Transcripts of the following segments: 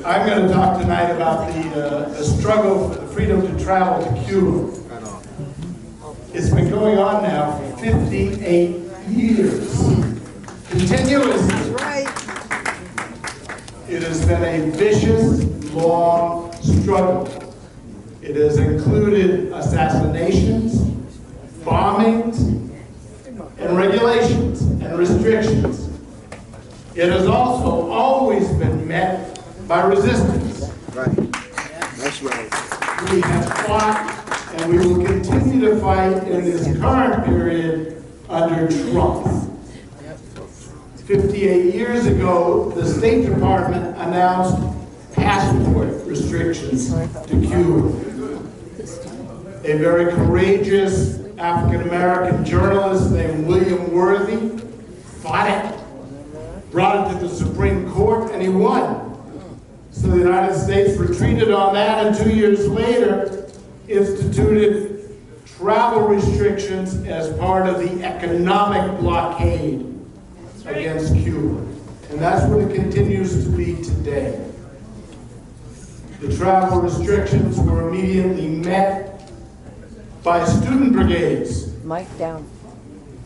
I'm going to talk tonight about the struggle for the freedom to travel to Cuba. It's been going on now for 58 years. Continuously. Right. It has been a vicious, long struggle. It has included assassinations, bombings, and regulations and restrictions. It has also always been met by resistance. Right. That's right. We have fought and we will continue to fight in this current period under Trump. 58 years ago, the State Department announced passport restrictions to Cuba. A very courageous African-American journalist named William Worthy fought it, brought it to the Supreme Court, and he won. So the United States retreated on that, and 2 years later instituted travel restrictions as part of the economic blockade against Cuba. And that's what it continues to be today. The travel restrictions were immediately met by student brigades. Mic down.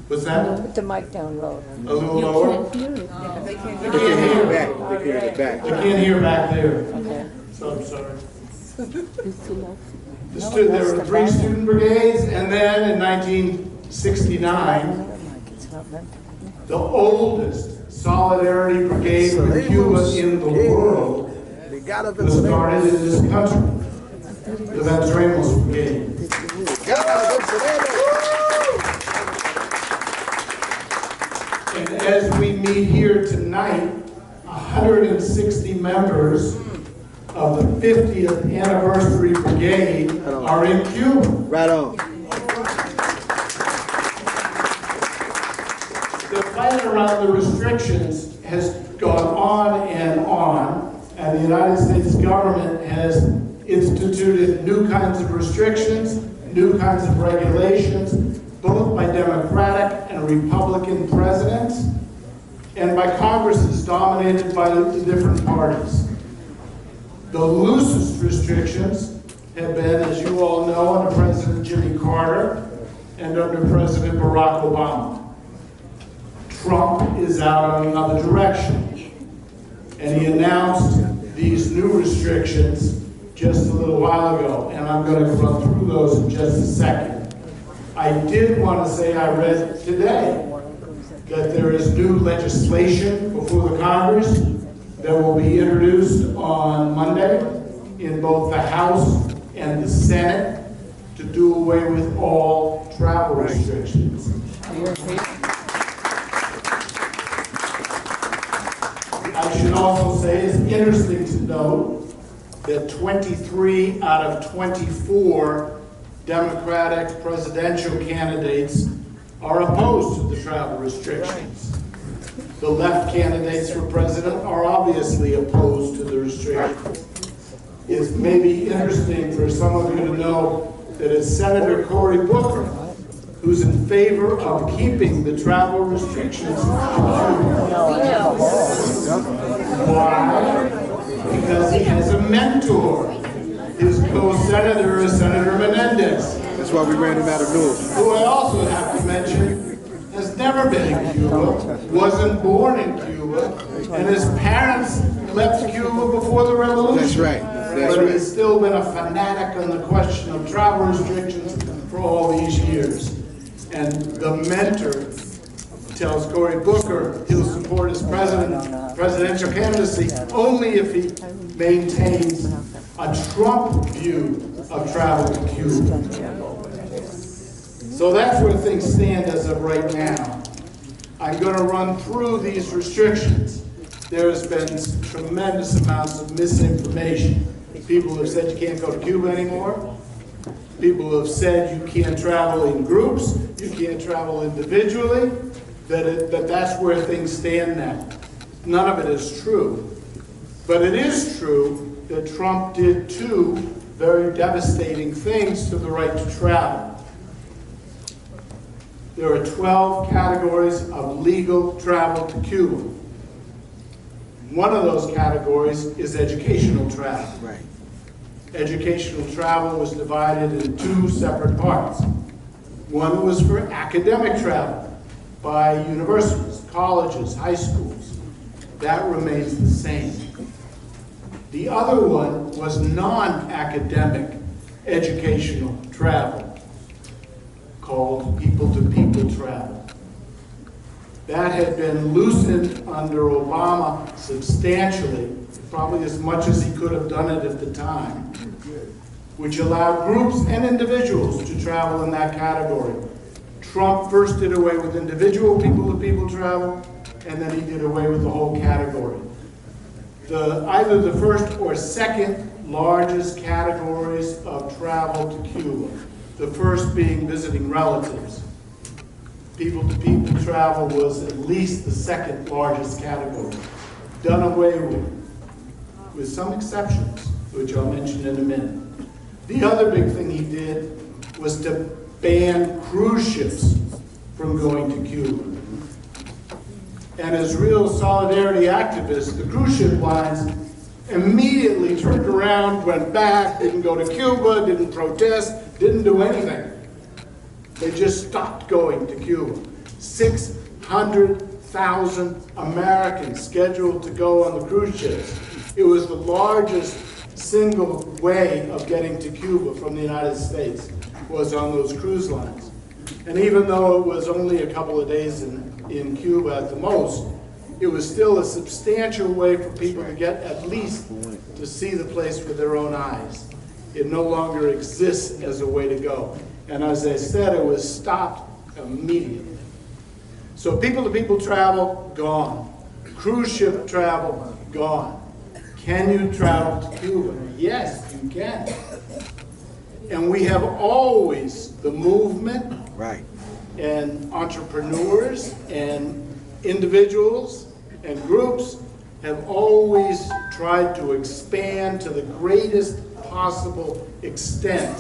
What's that? Put the mic down low. A little lower? They can't hear hear it. back. They can hear it back. I can't hear back there. Okay. So I'm sorry. It's too low. There were 3 student brigades, and then in 1969, the oldest solidarity brigade for Cuba in the world was started in this country, the Venceremos Brigade. And as we meet here tonight, 160 members of the 50th anniversary brigade are in Cuba. Right on. The fight around the restrictions has gone on, and the United States government has instituted new kinds of restrictions, new kinds of regulations, both by Democratic and Republican presidents, and by Congresses dominated by the different parties. The loosest restrictions have been, as you all know, under President Jimmy Carter and under President Barack Obama. Trump is out on another direction, and he announced these new restrictions just a little while ago, and I'm going to run through those in just a second. I did want to say I read today that there is new legislation before the Congress that will be introduced on Monday in both the House and the Senate to do away with all travel restrictions. I should also say it's interesting to note that 23 out of 24 Democratic presidential candidates are opposed to the travel restrictions. The left candidates for president are obviously opposed to the restrictions. It may be interesting for some of you to know that it's Senator Cory Booker who's in favor of keeping the travel restrictions. Why? Because he has a mentor. His co-senator is Senator Menendez. That's why we ran him out of Newark. Who I also have to mention has never been in Cuba, wasn't born in Cuba, and his parents left Cuba before the revolution. That's right. That's But right. he's still been a fanatic on the question of travel restrictions for all these years. And the mentor tells Cory Booker he'll support his presidential candidacy only if he maintains a Trump view of travel to Cuba. So that's where things stand as of right now. I'm going to run through these restrictions. There's been tremendous amounts of misinformation. People have said you can't go to Cuba anymore. People have said you can't travel in groups, you can't travel individually, that's where things stand now. None of it is true. But it is true that Trump did 2 very devastating things to the right to travel. There are 12 categories of legal travel to Cuba. One of those categories is educational travel. Right. Educational travel was divided in two separate parts. One was for academic travel by universities, colleges, high schools. That remains the same. The other one was non-academic educational travel, called people-to-people travel. That had been loosened under Obama substantially, probably as much as he could have done it at the time, which allowed groups and individuals to travel in that category. Trump first did away with individual people-to-people travel, and then he did away with the whole category. Either the first or second largest categories of travel to Cuba, the first being visiting relatives. People-to-people travel was at least the second largest category, done away with some exceptions, which I'll mention in a minute. The other big thing he did was to ban cruise ships from going to Cuba. And as real solidarity activists, the cruise ship lines immediately turned around, went back, didn't go to Cuba, didn't protest, didn't do anything. They just stopped going to Cuba. 600,000 Americans scheduled to go on the cruise ships. It was the largest single way of getting to Cuba from the United States was on those cruise lines. And even though it was only a couple of days in Cuba at the most, it was still a substantial way for people to get at least to see the place with their own eyes. It no longer exists as a way to go. And as I said, it was stopped immediately. So people-to-people travel, gone. Cruise ship travel, gone. Can you travel to Cuba? Yes, you can. And we have always, the movement, Right. and entrepreneurs and individuals and groups have always tried to expand to the greatest possible extent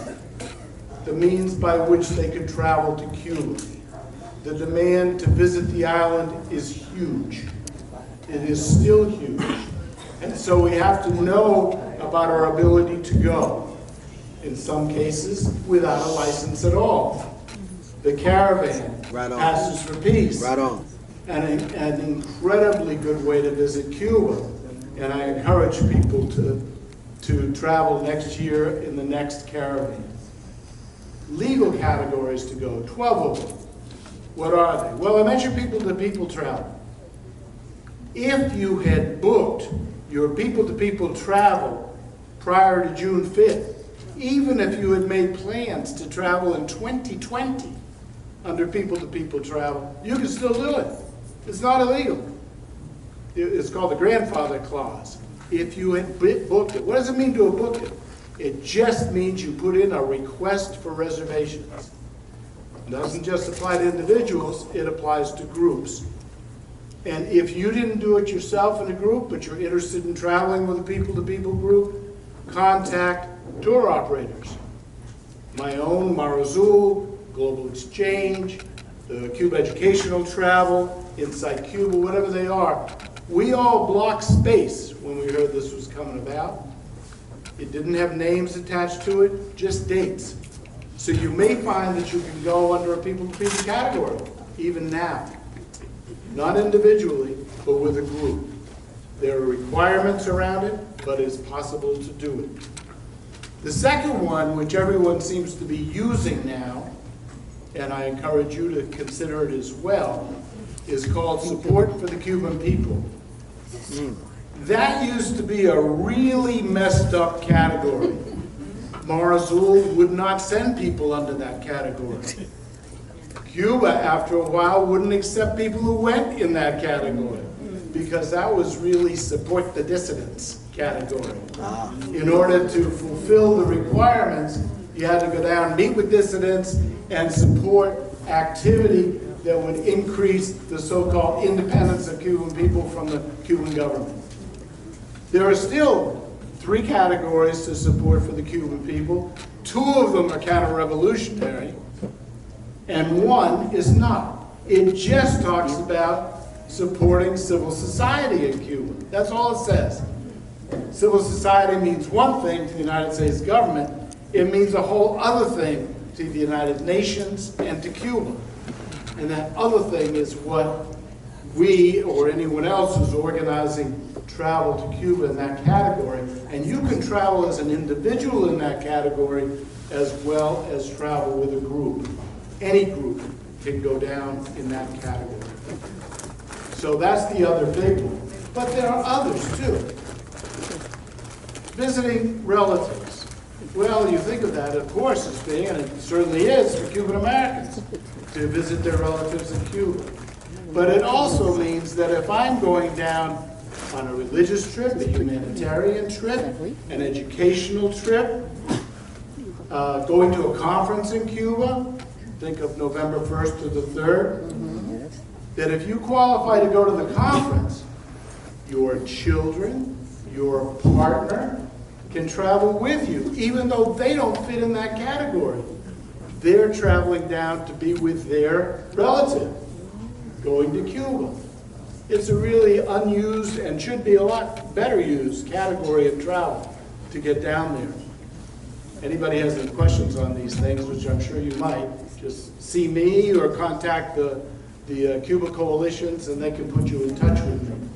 the means by which they could travel to Cuba. The demand to visit the island is huge. It is still huge. And so we have to know about our ability to go. In some cases, without a license at all. The caravan, Right on. Passes for Peace, Right on. and an incredibly good way to visit Cuba. And I encourage people to travel next year in the next caravan. Legal categories to go, 12 of them. What are they? Well, I mentioned people-to-people travel. If you had booked your people-to-people travel prior to June 5th, even if you had made plans to travel in 2020 under people-to-people travel, you can still do it. It's not illegal. It's called the grandfather clause. If you had booked it. What does it mean to have booked it? It just means you put in a request for reservations. It doesn't just apply to individuals, it applies to groups. And if you didn't do it yourself in a group, but you're interested in traveling with a people-to-people group, contact tour operators. My own, Marazul, Global Exchange, the Cuba Educational Travel, Inside Cuba, whatever they are. We all blocked space when we heard this was coming about. It didn't have names attached to it, just dates. So you may find that you can go under a people-to-people category, even now. Not individually, but with a group. There are requirements around it, but it's possible to do it. The second one, which everyone seems to be using now, and I encourage you to consider it as well, is called Support for the Cuban People. That used to be a really messed up category. Marazul would not send people under that category. Cuba, after a while, wouldn't accept people who went in that category because that was really support the dissidents category. In order to fulfill the requirements, you had to go down, meet with dissidents, and support activity that would increase the so-called independence of Cuban people from the Cuban government. There are still 3 categories to support for the Cuban people. 2 of them are counter-revolutionary, and 1 is not. It just talks about supporting civil society in Cuba. That's all it says. Civil society means one thing to the United States government. It means a whole other thing to the United Nations and to Cuba. And that other thing is what we or anyone else who's organizing travel to Cuba in that category. And you can travel as an individual in that category as well as travel with a group. Any group can go down in that category. So that's the other big one. But there are others too. Visiting relatives. Well, you think of that, of course, as being, and it certainly is for Cuban Americans, to visit their relatives in Cuba. But it also means that if I'm going down on a religious trip, a humanitarian trip, an educational trip, going to a conference in Cuba, think of November 1st to the 3rd, that if you qualify to go to the conference, your children, your partner can travel with you, even though they don't fit in that category. They're traveling down to be with their relative, going to Cuba. It's a really unused and should be a lot better used category of travel to get down there. Anybody has any questions on these things, which I'm sure you might, just see me or contact the Cuba coalitions and they can put you in touch with me.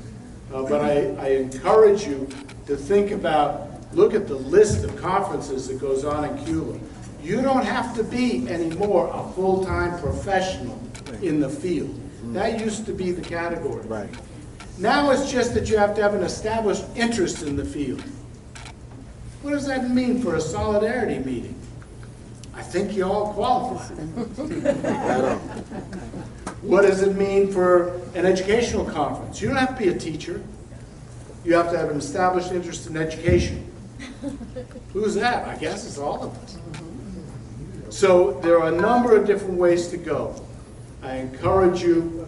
But I encourage you to think about, look at the list of conferences that goes on in Cuba. You don't have to be anymore a full-time professional in the field. That used to be the category. Right. Now it's just that you have to have an established interest in the field. What does that mean for a solidarity meeting? I think you all qualify. What does it mean for an educational conference? You don't have to be a teacher. You have to have an established interest in education. Who's that? I guess it's all of us. So there are a number of different ways to go. I encourage you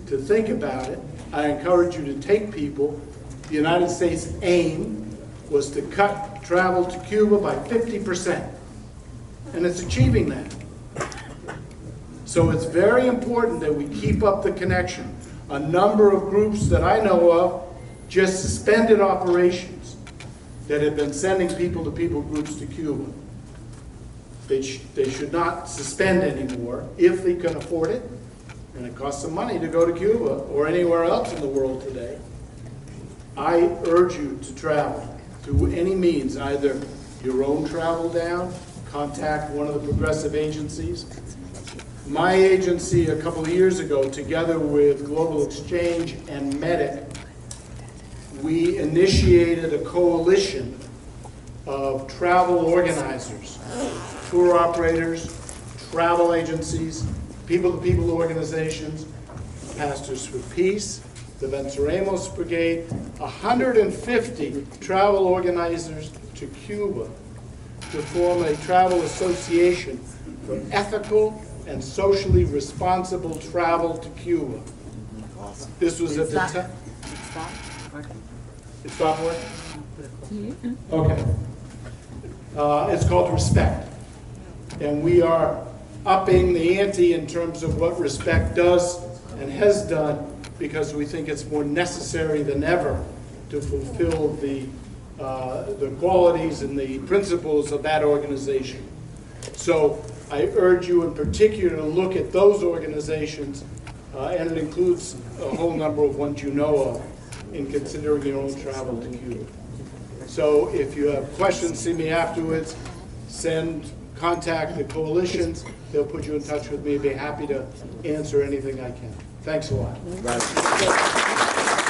to think about it. I encourage you to take people. The United States' aim was to cut travel to Cuba by 50%. And it's achieving that. So it's very important that we keep up the connection. A number of groups that I know of just suspended operations that have been sending people-to-people groups to Cuba. They should not suspend anymore if they can afford it. And it costs some money to go to Cuba or anywhere else in the world today. I urge you to travel through any means, either your own travel down, contact one of the progressive agencies. My agency a couple of years ago, together with Global Exchange and MEDIC, we initiated a coalition of travel organizers, tour operators, travel agencies, people-to-people organizations, Pastors for Peace, the Venceremos Brigade, 150 travel organizers to Cuba to form a travel association for ethical and socially responsible travel to Cuba. This was at the time. It stopped working? Okay. It's called Respect. And we are upping the ante in terms of what Respect does and has done, because we think it's more necessary than ever to fulfill the qualities and the principles of that organization. So I urge you in particular to look at those organizations, and it includes a whole number of ones you know of, in considering your own travel to Cuba. So if you have questions, see me afterwards, contact the coalitions, they'll put you in touch with me. I'd be happy to answer anything I can. Thanks a lot. Right.